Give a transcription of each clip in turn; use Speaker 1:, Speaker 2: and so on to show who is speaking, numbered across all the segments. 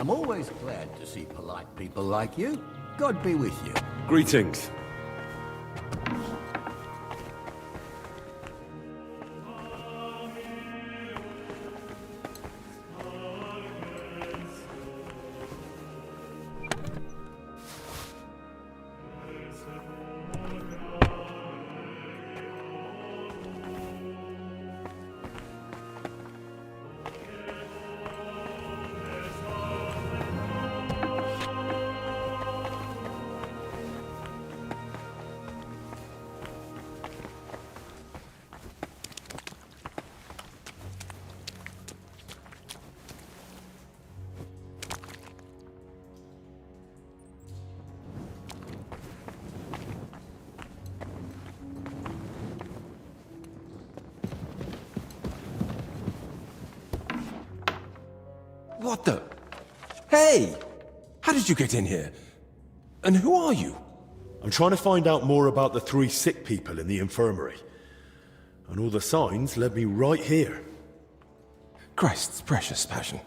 Speaker 1: I'm always glad to see polite people like you. God be with you.
Speaker 2: Greetings.
Speaker 3: What the? Hey! How did you get in here? And who are you?
Speaker 2: I'm trying to find out more about the 3 sick people in the infirmary. And all the signs led me right here.
Speaker 3: Christ's precious passion.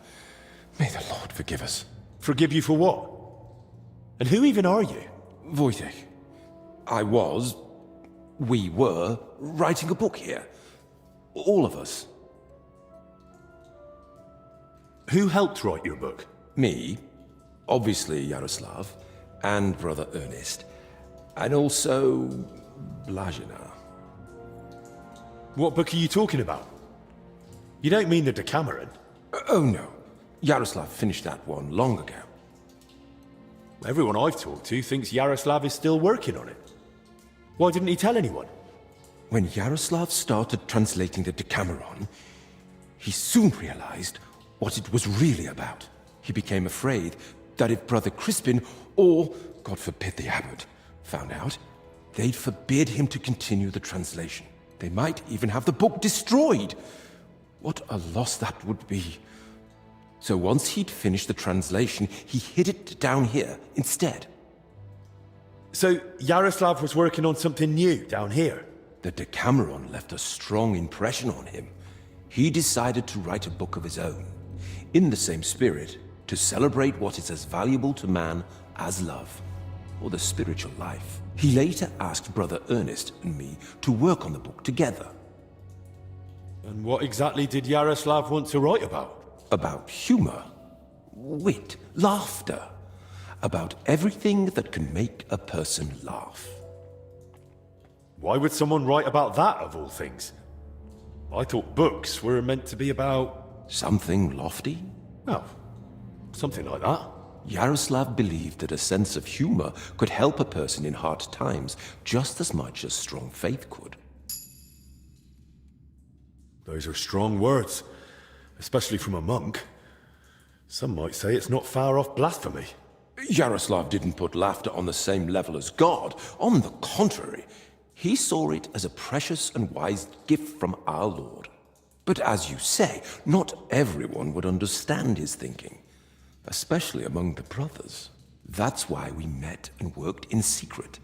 Speaker 3: May the Lord forgive us.
Speaker 2: Forgive you for what? And who even are you?
Speaker 3: Wojtek, we were writing a book here. All of us.
Speaker 2: Who helped write your book?
Speaker 3: Me, obviously Yaroslav, and Brother Ernest, and also Blazina.
Speaker 2: What book are you talking about? You don't mean the Decameron?
Speaker 3: Oh no, Yaroslav finished that one long ago.
Speaker 2: Everyone I've talked to thinks Yaroslav is still working on it. Why didn't he tell anyone?
Speaker 3: When Yaroslav started translating the Decameron, he soon realized what it was really about. He became afraid that if Brother Crispin, or, God forbid, the abbot, found out, they'd forbid him to continue the translation. They might even have the book destroyed. What a loss that would be. So once he'd finished the translation, he hid it down here instead.
Speaker 2: So Yaroslav was working on something new down here?
Speaker 3: The Decameron left a strong impression on him. He decided to write a book of his own, in the same spirit, to celebrate what is as valuable to man as love, or the spiritual life. He later asked Brother Ernest and me to work on the book together.
Speaker 2: And what exactly did Yaroslav want to write about?
Speaker 3: About humor, wit, laughter. About everything that can make a person laugh.
Speaker 2: Why would someone write about that, of all things? I thought books were meant to be about...
Speaker 3: Something lofty?
Speaker 2: Well, something like that.
Speaker 3: Yaroslav believed that a sense of humor could help a person in hard times just as much as strong faith could.
Speaker 2: Those are strong words, especially from a monk. Some might say it's not far off blasphemy.
Speaker 3: Yaroslav didn't put laughter on the same level as God. On the contrary, he saw it as a precious and wise gift from our Lord. But as you say, not everyone would understand his thinking, especially among the brothers. That's why we met and worked in secret.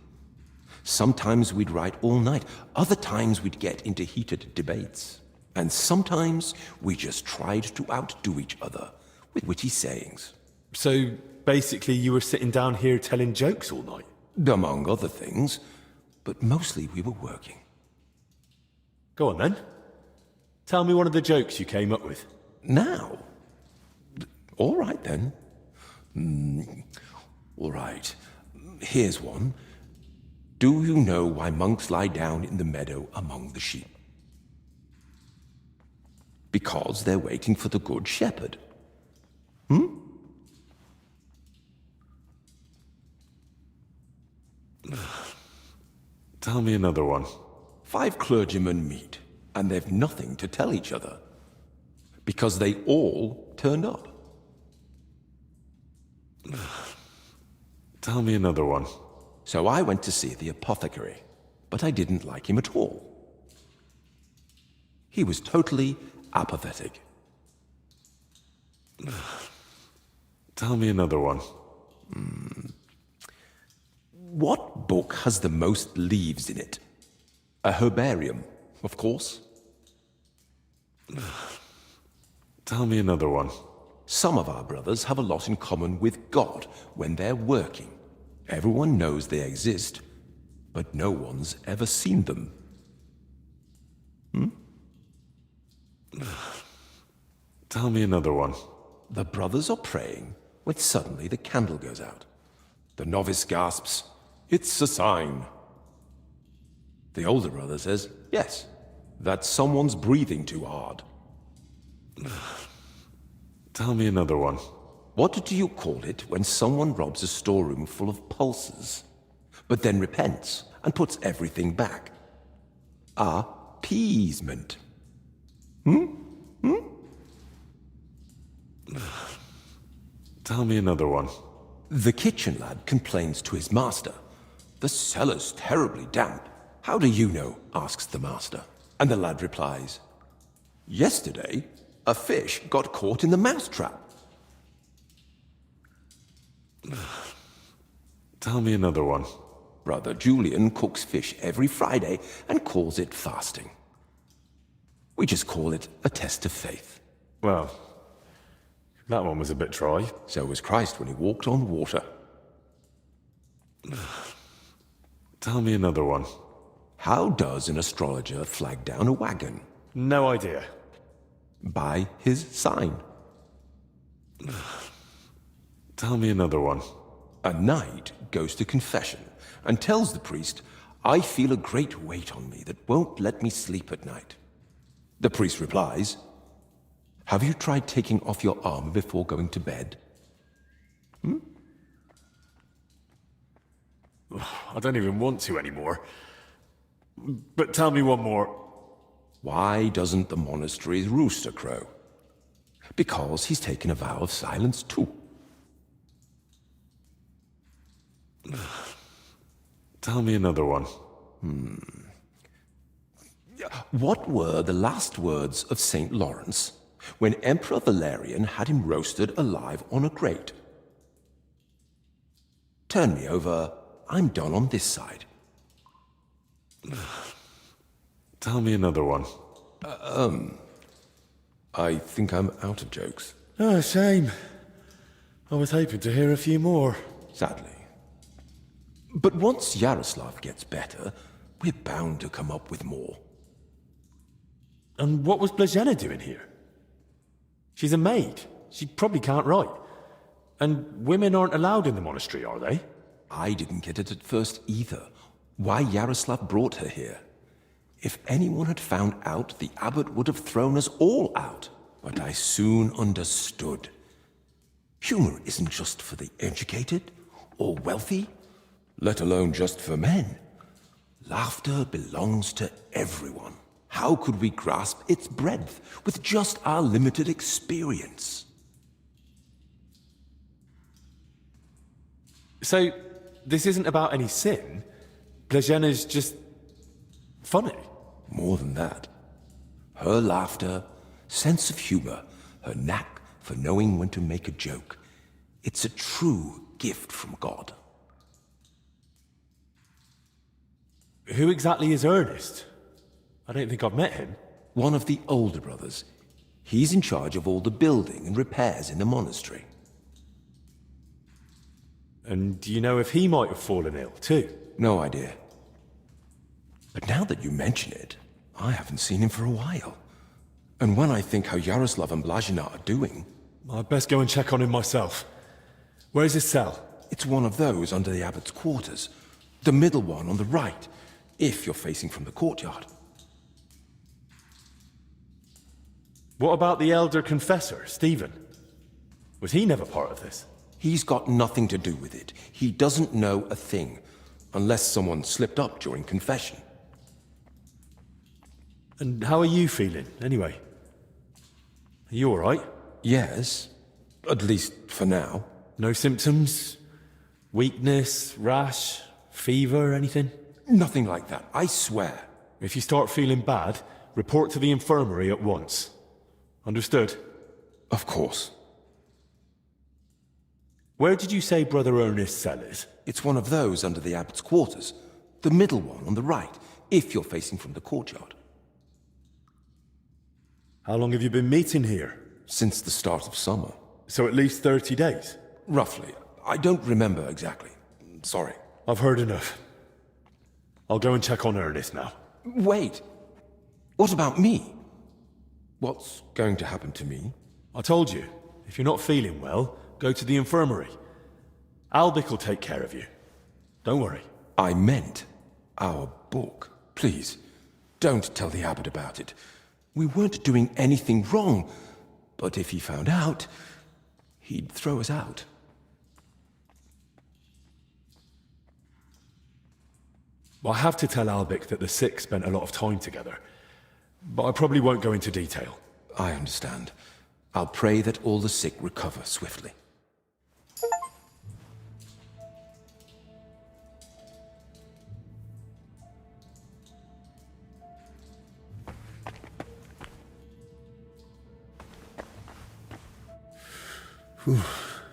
Speaker 3: Sometimes we'd write all night, other times we'd get into heated debates. And sometimes we just tried to outdo each other with witty sayings.
Speaker 2: So basically you were sitting down here telling jokes all night?
Speaker 3: Among other things, but mostly we were working.
Speaker 2: Go on then. Tell me one of the jokes you came up with.
Speaker 3: Now? All right then. All right. Here's one. Do you know why monks lie down in the meadow among the sheep? Because they're waiting for the good shepherd.
Speaker 2: Tell me another one.
Speaker 3: 5 clergymen meet, and they've nothing to tell each other. Because they all turned up.
Speaker 2: Tell me another one.
Speaker 3: So I went to see the apothecary, but I didn't like him at all. He was totally apathetic.
Speaker 2: Tell me another one.
Speaker 3: What book has the most leaves in it? A herbarium, of course.
Speaker 2: Tell me another one.
Speaker 3: Some of our brothers have a lot in common with God when they're working. Everyone knows they exist, but no one's ever seen them.
Speaker 2: Tell me another one.
Speaker 3: The brothers are praying when suddenly the candle goes out. The novice gasps, "It's a sign." The older brother says, "Yes, that someone's breathing too hard."
Speaker 2: Tell me another one.
Speaker 3: What do you call it when someone robs a storeroom full of pulses, but then repents and puts everything back? Appeasement.
Speaker 2: Tell me another one.
Speaker 3: The kitchen lad complains to his master. "The cellar's terribly damp." "How do you know?" asks the master. And the lad replies, "Yesterday, a fish got caught in the mousetrap."
Speaker 2: Tell me another one.
Speaker 3: Brother Julian cooks fish every Friday and calls it fasting. We just call it a test of faith.
Speaker 2: Well, that one was a bit dry.
Speaker 3: So was Christ when he walked on water.
Speaker 2: Tell me another one.
Speaker 3: How does an astrologer flag down a wagon?
Speaker 2: No idea.
Speaker 3: By his sign.
Speaker 2: Tell me another one.
Speaker 3: A knight goes to confession and tells the priest, "I feel a great weight on me that won't let me sleep at night." The priest replies, "Have you tried taking off your armor before going to bed?"
Speaker 2: I don't even want to anymore. But tell me one more.
Speaker 3: Why doesn't the monastery's rooster crow? Because he's taken a vow of silence too.
Speaker 2: Tell me another one.
Speaker 3: What were the last words of St. Lawrence when Emperor Valerian had him roasted alive on a grate? "Turn me over, I'm done on this side."
Speaker 2: Tell me another one.
Speaker 3: I think I'm out of jokes.
Speaker 2: Oh, shame. I was hoping to hear a few more.
Speaker 3: Sadly. But once Yaroslav gets better, we're bound to come up with more.
Speaker 2: And what was Blazena doing here? She's a maid. She probably can't write. And women aren't allowed in the monastery, are they?
Speaker 3: I didn't get it at first either. Why Yaroslav brought her here. If anyone had found out, the abbot would have thrown us all out. But I soon understood. Humor isn't just for the educated or wealthy, let alone just for men. Laughter belongs to everyone. How could we grasp its breadth with just our limited experience?
Speaker 2: So, this isn't about any sin? Blazena's just funny?
Speaker 3: More than that. Her laughter, sense of humor, her knack for knowing when to make a joke. It's a true gift from God.
Speaker 2: Who exactly is Ernest? I don't think I've met him.
Speaker 3: One of the older brothers. He's in charge of all the building and repairs in the monastery.
Speaker 2: And do you know if he might have fallen ill, too?
Speaker 3: No idea. But now that you mention it, I haven't seen him for a while. And when I think how Yaroslav and Blazina are doing...
Speaker 2: I'd best go and check on him myself. Where's his cell?
Speaker 3: It's one of those under the abbot's quarters. The middle one on the right, if you're facing from the courtyard.
Speaker 2: What about the elder confessor, Stephen? Was he never part of this?
Speaker 3: He's got nothing to do with it. He doesn't know a thing, unless someone slipped up during confession.
Speaker 2: And how are you feeling, anyway? Are you all right?
Speaker 3: Yes, at least for now.
Speaker 2: No symptoms? Weakness, rash, fever, anything?
Speaker 3: Nothing like that, I swear.
Speaker 2: If you start feeling bad, report to the infirmary at once. Understood?
Speaker 3: Of course.
Speaker 2: Where did you say Brother Ernest's cell is?
Speaker 3: It's one of those under the abbot's quarters. The middle one on the right, if you're facing from the courtyard.
Speaker 2: How long have you been meeting here?
Speaker 3: Since the start of summer.
Speaker 2: So at least 30 days?
Speaker 3: Roughly. I don't remember exactly. Sorry.
Speaker 2: I've heard enough. I'll go and check on Ernest now.
Speaker 3: Wait. What about me? What's going to happen to me?
Speaker 2: I told you, if you're not feeling well, go to the infirmary. Albic will take care of you. Don't worry.
Speaker 3: I meant our book. Please, don't tell the abbot about it. We weren't doing anything wrong, but if he found out, he'd throw us out.
Speaker 2: I have to tell Albic that the sick spent a lot of time together, but I probably won't go into detail.
Speaker 3: I understand. I'll pray that all the sick recover swiftly.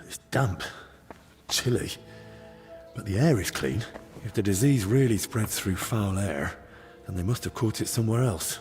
Speaker 2: It's damp, chilly, but the air is clean. If the disease really spreads through foul air, then they must have caught it somewhere else.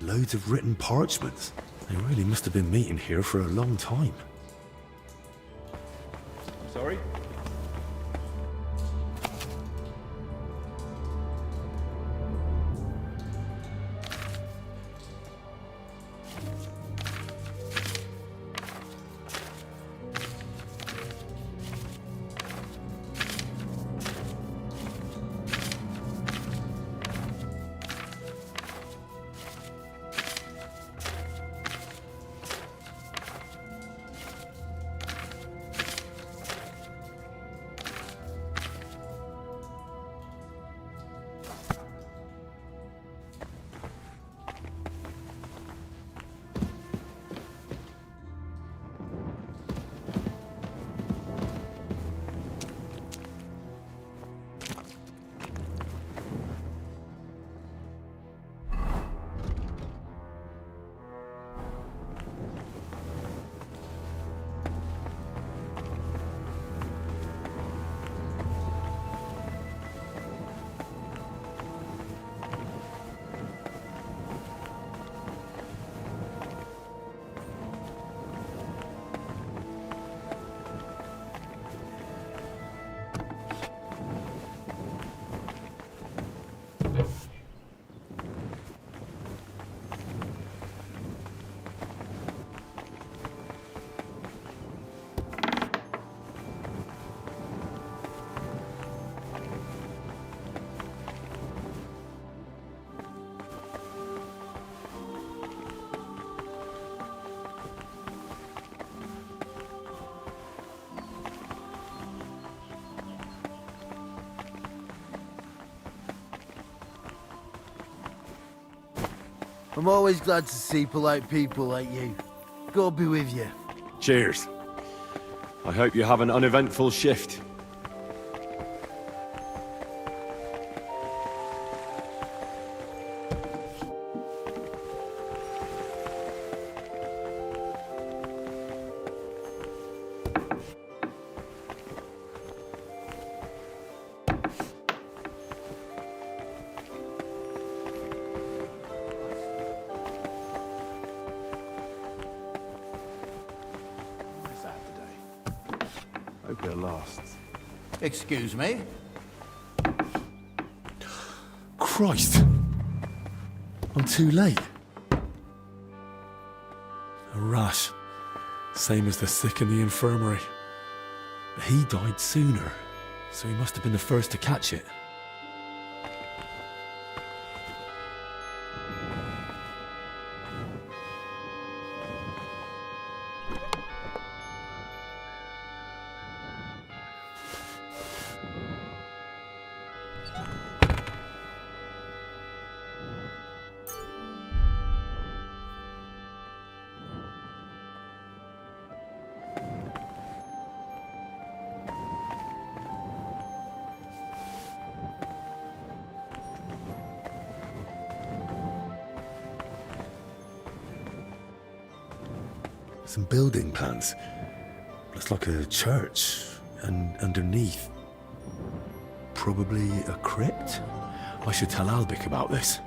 Speaker 2: Loads of written parchments. They really must have been meeting here for a long time. Sorry?
Speaker 1: I'm always glad to see polite people like you. God be with you.
Speaker 2: Cheers. I hope you have an uneventful shift. Hope it lasts.
Speaker 1: Excuse me?
Speaker 2: Christ! I'm too late. A rash. Same as the sick in the infirmary. But he died sooner, so he must have been the first to catch it. Some building plans. Looks like a church, and underneath, probably a crypt? I should tell Albic about this.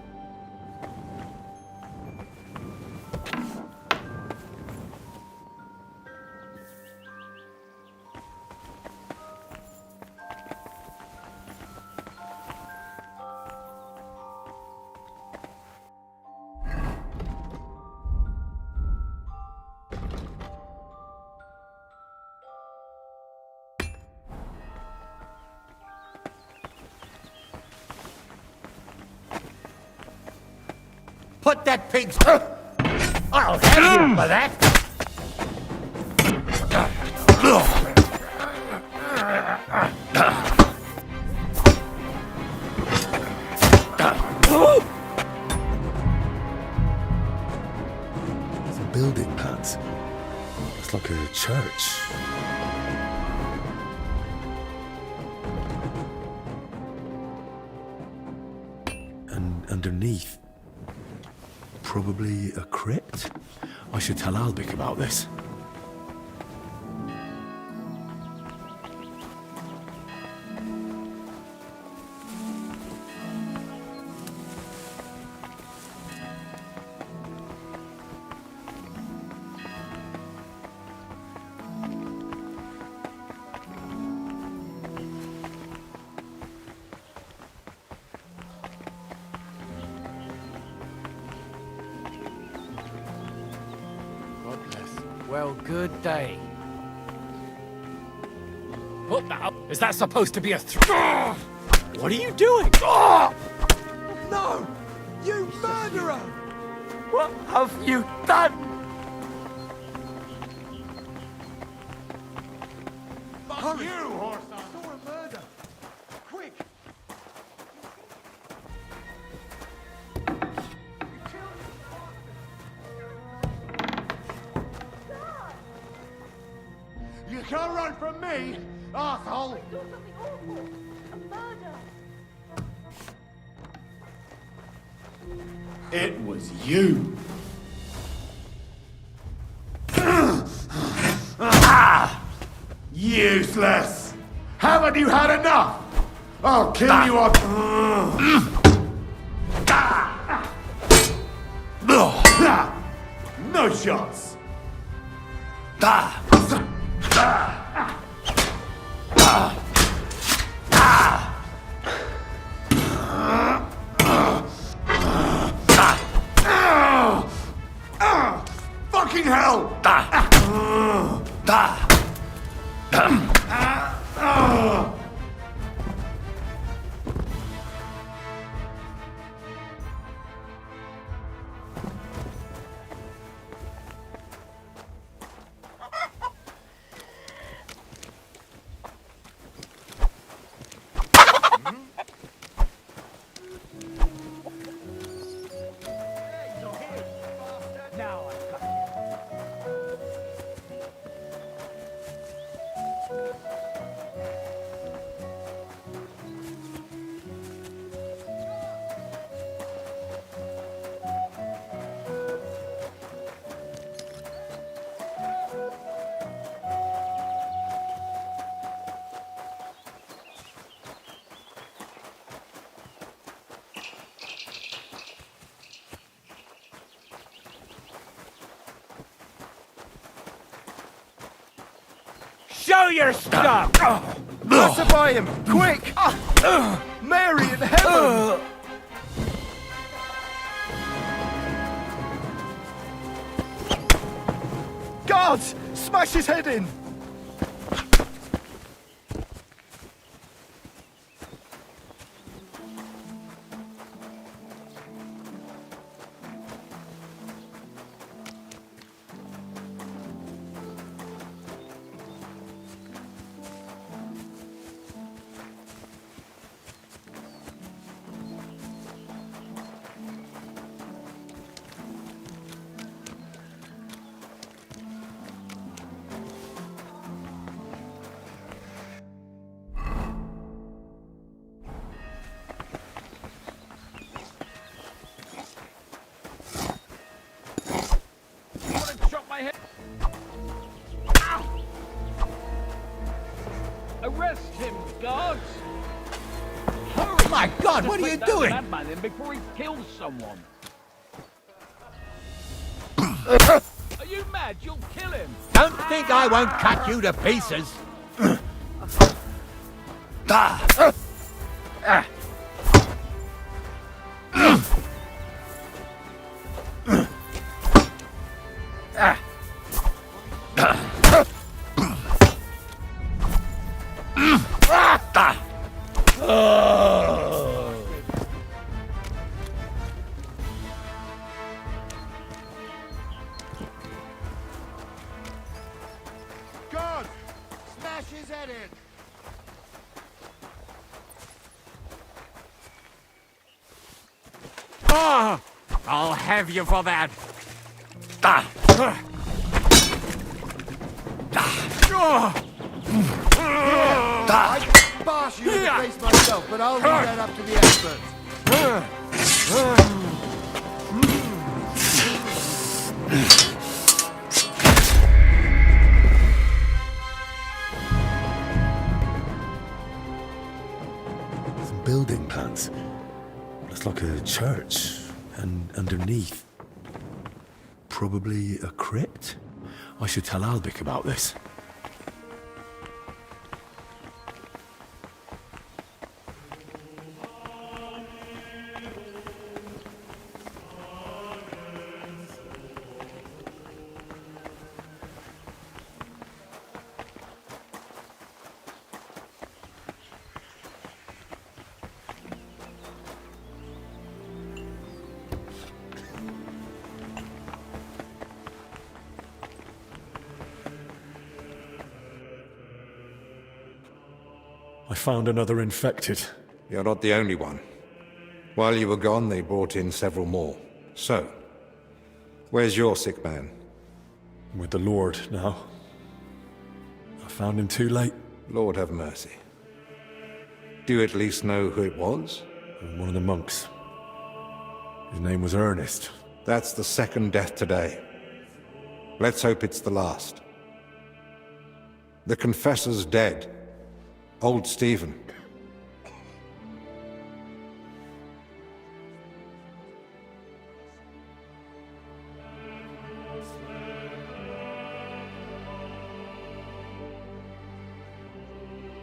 Speaker 4: Put that pig's... I'll have you for that!
Speaker 2: Some building plans. Looks like a church. And underneath, probably a crypt? I should tell Albic about this.
Speaker 5: Well, good day. What the... Is that supposed to be a What are you doing?
Speaker 1: No! You murderer!
Speaker 5: What have you done?
Speaker 4: Fuck you, horse!
Speaker 1: Saw a murder! Quick!
Speaker 4: You can't run from me, asshole!
Speaker 6: Saw something awful. A murder.
Speaker 4: It was you. Useless! Haven't you had enough? I'll kill you up. No shots. Fucking hell!
Speaker 5: Now I've got you. Show your stuff!
Speaker 1: Pacify him! Quick! Mary in heaven! Guards! Smash his head in!
Speaker 7: Arrest him, guards! Hurry!
Speaker 4: My God, what are you
Speaker 7: Take that
Speaker 4: doing?
Speaker 7: madman in before he kills someone. Are you mad? You'll kill him.
Speaker 4: Don't think I won't cut you to pieces.
Speaker 1: God! Smash his head in!
Speaker 4: Ah! I'll have you for that.
Speaker 1: I'd bash you in the face myself, but I'll leave that up to the experts.
Speaker 2: Some building plans. Looks like a church. And underneath, probably a crypt? I should tell Albic about this. I found another infected.
Speaker 8: You're not the only one. While you were gone, they brought in several more. So, where's your sick man?
Speaker 2: With the Lord now. I found him too late.
Speaker 8: Lord have mercy. Do you at least know who it was?
Speaker 2: One of the monks. His name was Ernest.
Speaker 8: That's the second death today. Let's hope it's the last. The confessor's dead. Old Stephen.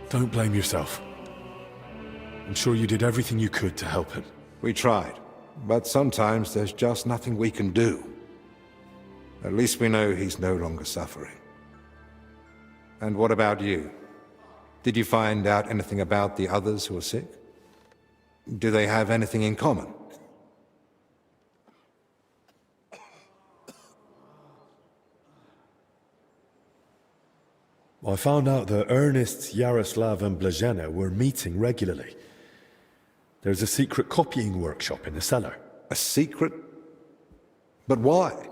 Speaker 2: Don't blame yourself. I'm sure you did everything you could to help him.
Speaker 8: We tried, but sometimes there's just nothing we can do. At least we know he's no longer suffering. And what about you? Did you find out anything about the others who are sick? Do they have anything in common?
Speaker 2: I found out that Ernest, Yaroslav and Blazhena were meeting regularly. There's a secret copying workshop in the cellar.
Speaker 8: A secret? But why?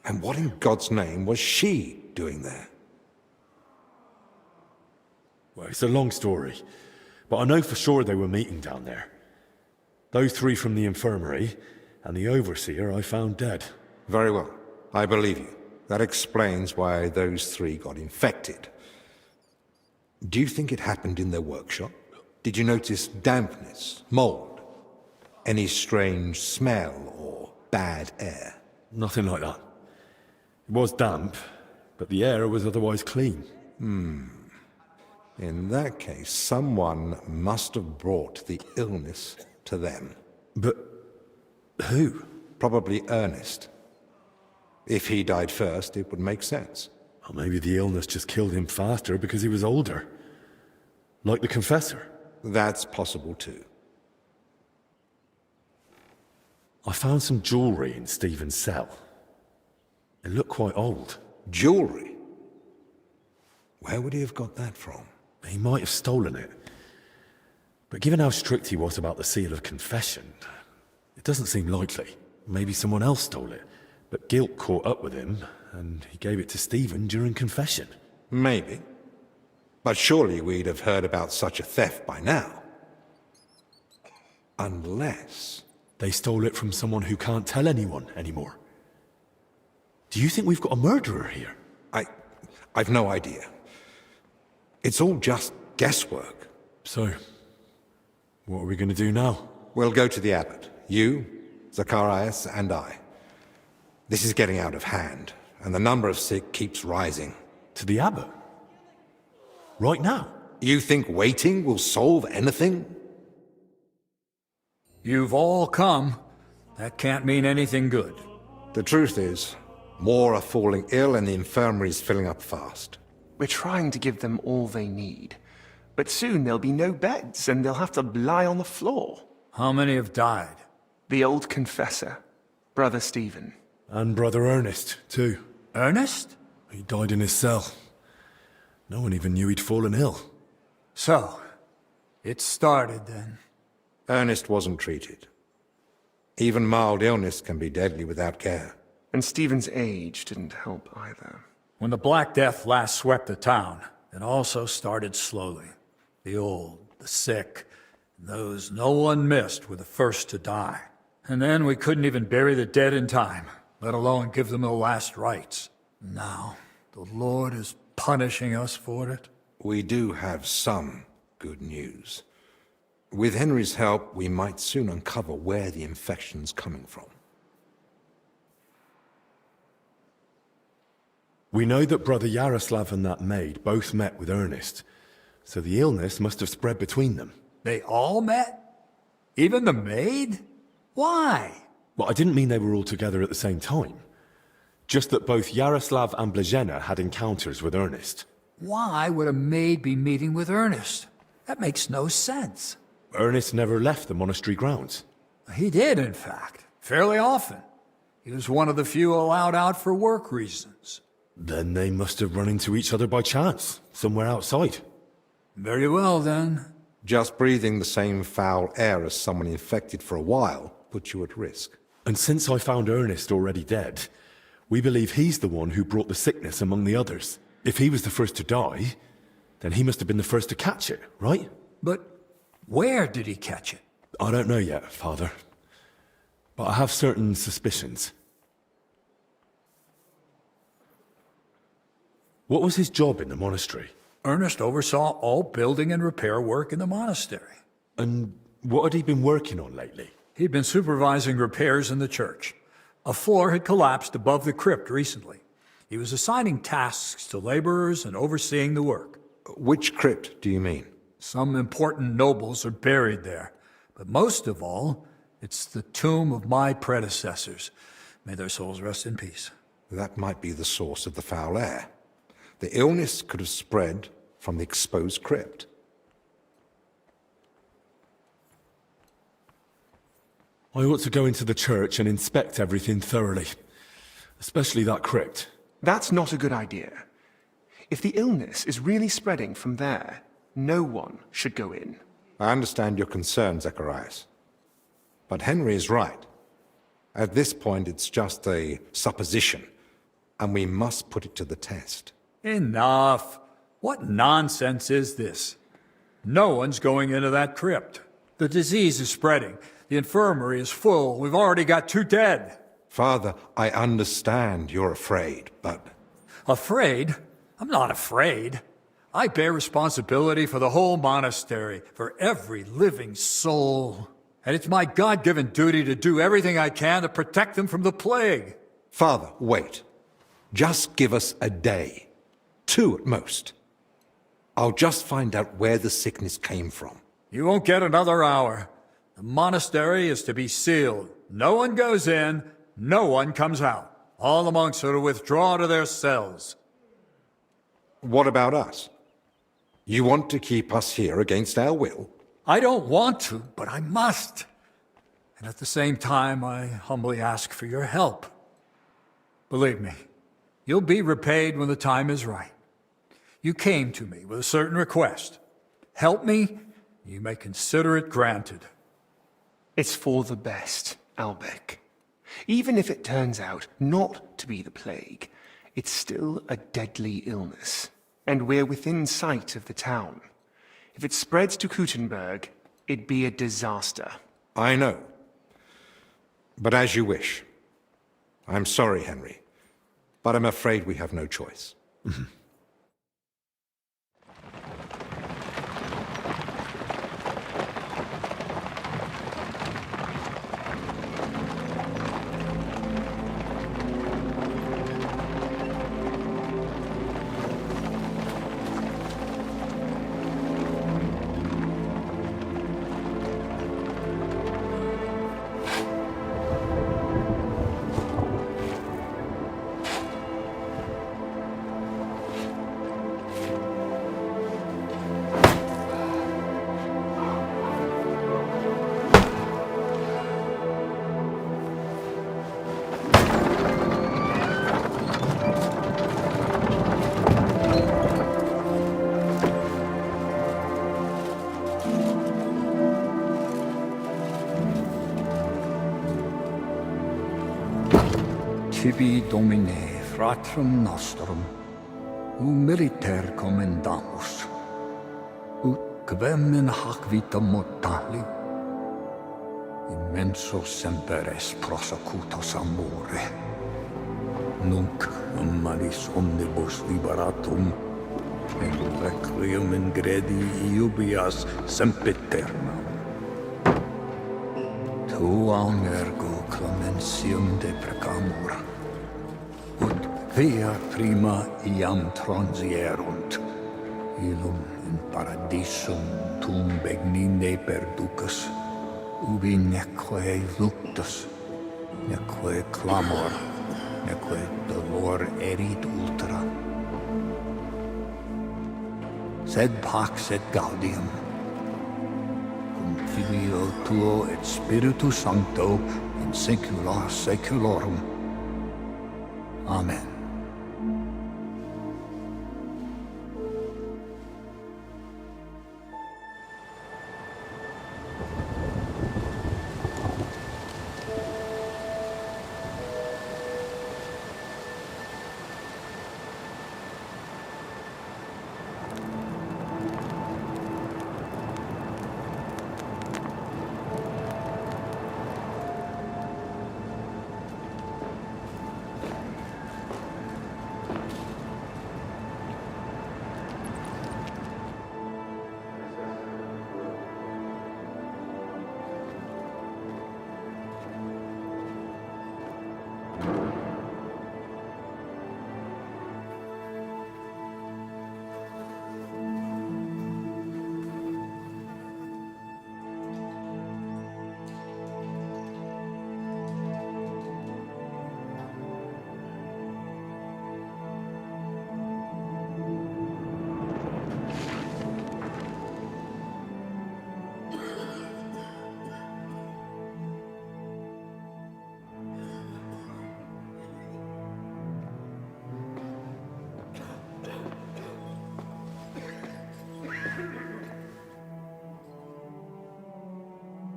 Speaker 8: And what in God's name was she doing there?
Speaker 2: Well, it's a long story, but I know for sure they were meeting down there. Those three from the infirmary, and the overseer I found dead.
Speaker 8: Very well. I believe you. That explains why those three got infected. Do you think it happened in their workshop? Did you notice dampness, mold, any strange smell or bad air?
Speaker 2: Nothing like that. It was damp, but the air was otherwise clean.
Speaker 8: In that case, someone must have brought the illness to them.
Speaker 2: But who?
Speaker 8: Probably Ernest. If he died first, it would make sense.
Speaker 2: Or maybe the illness just killed him faster because he was older. Like the confessor.
Speaker 8: That's possible too.
Speaker 2: I found some jewelry in Stephen's cell. It looked quite old.
Speaker 8: Jewelry? Where would he have got that from?
Speaker 2: He might have stolen it. But given how strict he was about the seal of confession, it doesn't seem likely. Maybe someone else stole it. But guilt caught up with him, and he gave it to Stephen during confession.
Speaker 8: Maybe. But surely we'd have heard about such a theft by now. Unless...
Speaker 2: They stole it from someone who can't tell anyone anymore. Do you think we've got a murderer here?
Speaker 8: I've no idea. It's all just guesswork.
Speaker 2: So, what are we going to do now?
Speaker 8: We'll go to the abbot. You, Zacharias, and I. This is getting out of hand, and the number of sick keeps rising.
Speaker 2: To the abbot? Right now?
Speaker 8: You think waiting will solve anything?
Speaker 9: You've all come. That can't mean anything good.
Speaker 8: The truth is, more are falling ill and the infirmary's filling up fast.
Speaker 10: We're trying to give them all they need. But soon there'll be no beds, and they'll have to lie on the floor.
Speaker 9: How many have died?
Speaker 10: The old confessor, Brother Stephen.
Speaker 2: And Brother Ernest, too.
Speaker 9: Ernest?
Speaker 2: He died in his cell. No one even knew he'd fallen ill.
Speaker 9: So, it started then.
Speaker 8: Ernest wasn't treated. Even mild illness can be deadly without care.
Speaker 10: And Stephen's age didn't help either.
Speaker 9: When the Black Death last swept the town, it also started slowly. The old, the sick, and those no one missed were the first to die. And then we couldn't even bury the dead in time, let alone give them the last rites. Now, the Lord is punishing us for it.
Speaker 8: We do have some good news. With Henry's help, we might soon uncover where the infection's coming from.
Speaker 2: We know that Brother Yaroslav and that maid both met with Ernest, so the illness must have spread between them.
Speaker 9: They all met? Even the maid? Why?
Speaker 2: Well, I didn't mean they were all together at the same time. Just that both Yaroslav and Blazena had encounters with Ernest.
Speaker 9: Why would a maid be meeting with Ernest? That makes no sense.
Speaker 2: Ernest never left the monastery grounds.
Speaker 9: He did, in fact, fairly often. He was one of the few allowed out for work reasons.
Speaker 2: Then they must have run into each other by chance, somewhere outside.
Speaker 9: Very well, then.
Speaker 8: Just breathing the same foul air as someone infected for a while puts you at risk.
Speaker 2: And since I found Ernest already dead, we believe he's the one who brought the sickness among the others. If he was the first to die, then he must have been the first to catch it, right?
Speaker 9: But where did he catch it?
Speaker 2: I don't know yet, Father. But I have certain suspicions. What was his job in the monastery?
Speaker 9: Ernest oversaw all building and repair work in the monastery.
Speaker 2: And what had he been working on lately?
Speaker 9: He'd been supervising repairs in the church. A floor had collapsed above the crypt recently. He was assigning tasks to laborers and overseeing the work.
Speaker 8: Which crypt do you mean?
Speaker 9: Some important nobles are buried there. But most of all, it's the tomb of my predecessors. May their souls rest in peace.
Speaker 8: That might be the source of the foul air. The illness could have spread from the exposed crypt.
Speaker 2: I ought to go into the church and inspect everything thoroughly. Especially that crypt.
Speaker 10: That's not a good idea. If the illness is really spreading from there, no one should go in.
Speaker 8: I understand your concern, Zacharias. But Henry is right. At this point, it's just a supposition, and we must put it to the test.
Speaker 9: Enough. What nonsense is this? No one's going into that crypt. The disease is spreading. The infirmary is full. We've already got 2 dead.
Speaker 8: Father, I understand you're afraid, but...
Speaker 9: Afraid? I'm not afraid. I bear responsibility for the whole monastery, for every living soul. And it's my God-given duty to do everything I can to protect them from the plague.
Speaker 8: Father, wait. Just give us a day. 2 at most. I'll just find out where the sickness came from.
Speaker 9: You won't get another hour. The monastery is to be sealed. No one goes in, no one comes out. All the monks are to withdraw to their cells.
Speaker 8: What about us? You want to keep us here against our will?
Speaker 9: I don't want to, but I must. And at the same time, I humbly ask for your help. Believe me, you'll be repaid when the time is right. You came to me with a certain request. Help me, you may consider it granted.
Speaker 10: It's for the best, Albec. Even if it turns out not to be the plague, it's still a deadly illness, and we're within sight of the town. If it spreads to Kuttenberg, it'd be a disaster.
Speaker 8: I know. But as you wish. I'm sorry, Henry, but I'm afraid we have no choice.
Speaker 9: tibi domine fratrum nostrum, militer commendamus, ut quem in hac vita mortali, immenso semper es prosecutus amore, nunc malis omnibus liberatum, in requiem in gredi iubias sempiternam. Tuam ergo clementium deprecamur, ut via prima iam transierunt, illum in paradisum tum begnine perducus, ubi neque luctus, neque clamor, neque dolor erit ultra. Sed pax et gaudium, cum Filio tuo et Spiritus Sancto, in saecula saeculorum. Amen.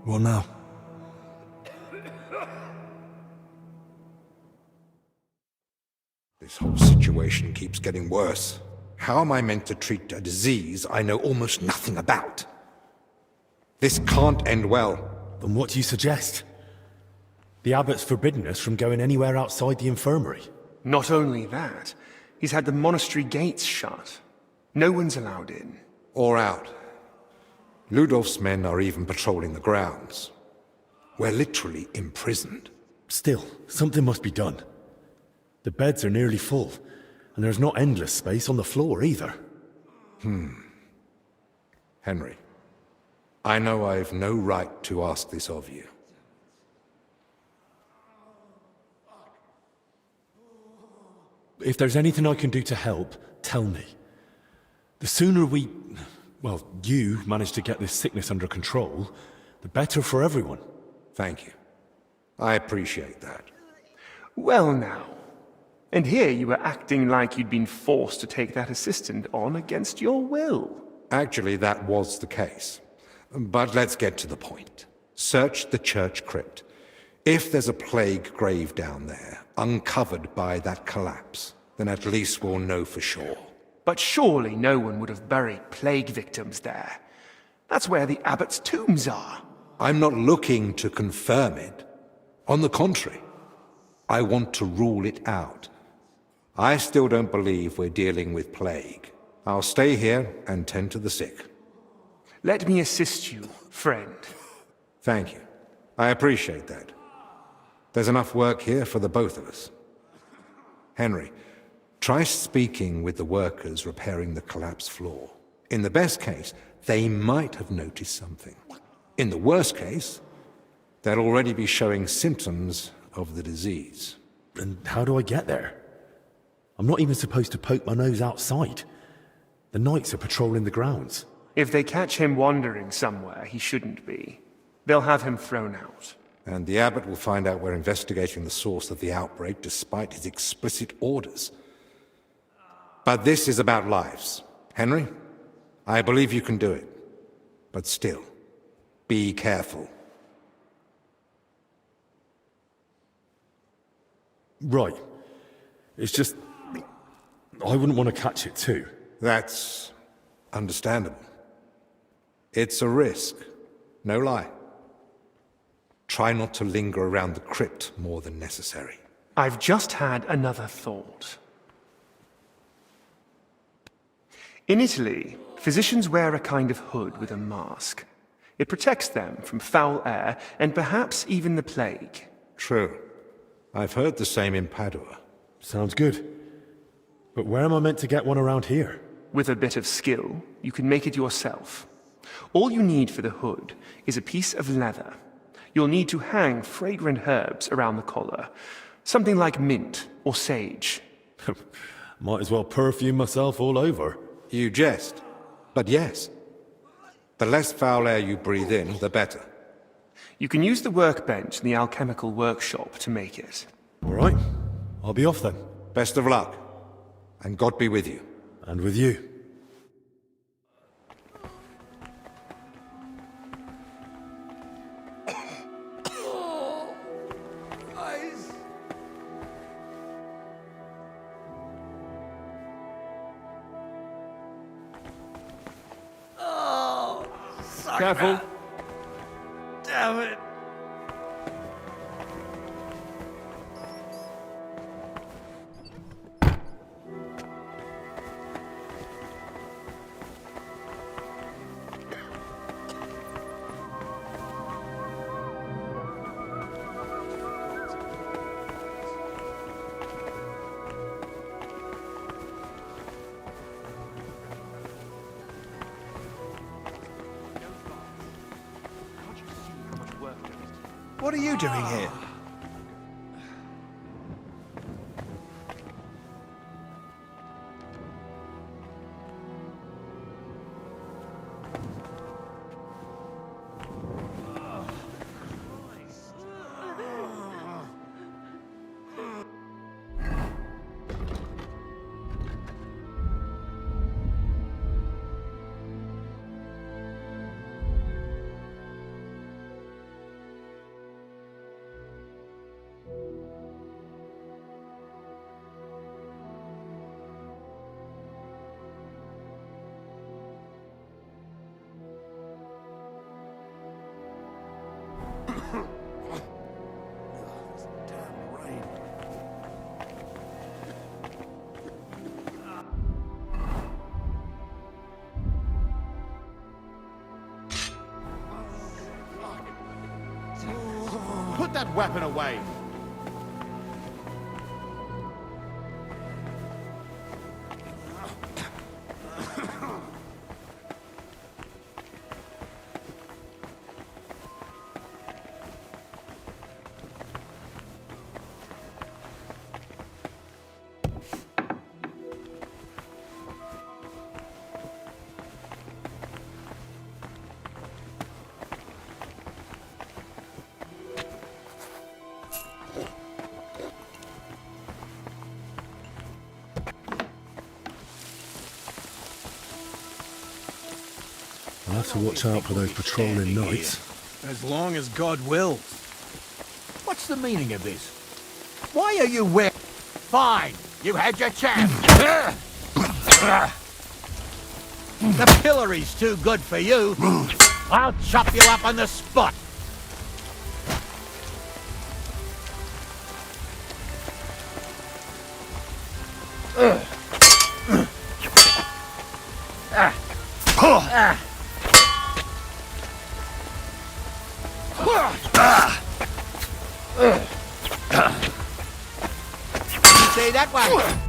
Speaker 2: What now?
Speaker 8: This whole situation keeps getting worse. How am I meant to treat a disease I know almost nothing about? This can't end well.
Speaker 2: Then what do you suggest? The abbot's forbidden us from going anywhere outside the infirmary.
Speaker 10: Not only that, he's had the monastery gates shut. No one's allowed in.
Speaker 8: Or out. Ludolf's men are even patrolling the grounds. We're literally imprisoned.
Speaker 2: Still, something must be done. The beds are nearly full, and there's not endless space on the floor either.
Speaker 8: Henry, I know I've no right to ask this of you.
Speaker 2: If there's anything I can do to help, tell me. The sooner you manage to get this sickness under control, the better for everyone.
Speaker 8: Thank you. I appreciate that.
Speaker 10: Well now. And here you were acting like you'd been forced to take that assistant on against your will.
Speaker 8: Actually, that was the case. But let's get to the point. Search the church crypt. If there's a plague grave down there, uncovered by that collapse, then at least we'll know for sure.
Speaker 10: But surely no one would have buried plague victims there. That's where the abbot's tombs are.
Speaker 8: I'm not looking to confirm it. On the contrary, I want to rule it out. I still don't believe we're dealing with plague. I'll stay here and tend to the sick.
Speaker 10: Let me assist you, friend.
Speaker 8: Thank you. I appreciate that. There's enough work here for the both of us. Henry, try speaking with the workers repairing the collapsed floor. In the best case, they might have noticed something. In the worst case, they'll already be showing symptoms of the disease.
Speaker 2: And how do I get there? I'm not even supposed to poke my nose outside. The knights are patrolling the grounds.
Speaker 10: If they catch him wandering somewhere he shouldn't be, they'll have him thrown out.
Speaker 8: And the abbot will find out we're investigating the source of the outbreak despite his explicit orders. But this is about lives. Henry, I believe you can do it. But still, be careful.
Speaker 2: Right. It's just... I wouldn't want to catch it too.
Speaker 8: That's understandable. It's a risk, no lie. Try not to linger around the crypt more than necessary.
Speaker 10: I've just had another thought. In Italy, physicians wear a kind of hood with a mask. It protects them from foul air and perhaps even the plague.
Speaker 8: True. I've heard the same in Padua.
Speaker 2: Sounds good. But where am I meant to get one around here?
Speaker 10: With a bit of skill, you can make it yourself. All you need for the hood is a piece of leather. You'll need to hang fragrant herbs around the collar. Something like mint or sage.
Speaker 2: Might as well perfume myself all over.
Speaker 8: You jest. But yes. The less foul air you breathe in, the better.
Speaker 10: You can use the workbench in the alchemical workshop to make it.
Speaker 2: All right. I'll be off then.
Speaker 8: Best of luck. And God be with you.
Speaker 2: And with you.
Speaker 10: Careful.
Speaker 5: Damn it.
Speaker 4: What are you doing here?
Speaker 1: Put that weapon away!
Speaker 2: I'll have to watch out for those patrolling knights.
Speaker 4: As long as God wills. What's the meaning of this? Why are you where?
Speaker 1: Fine! You had your chance!
Speaker 4: The pillory's too good for you. I'll chop you up on the spot.
Speaker 1: See that one?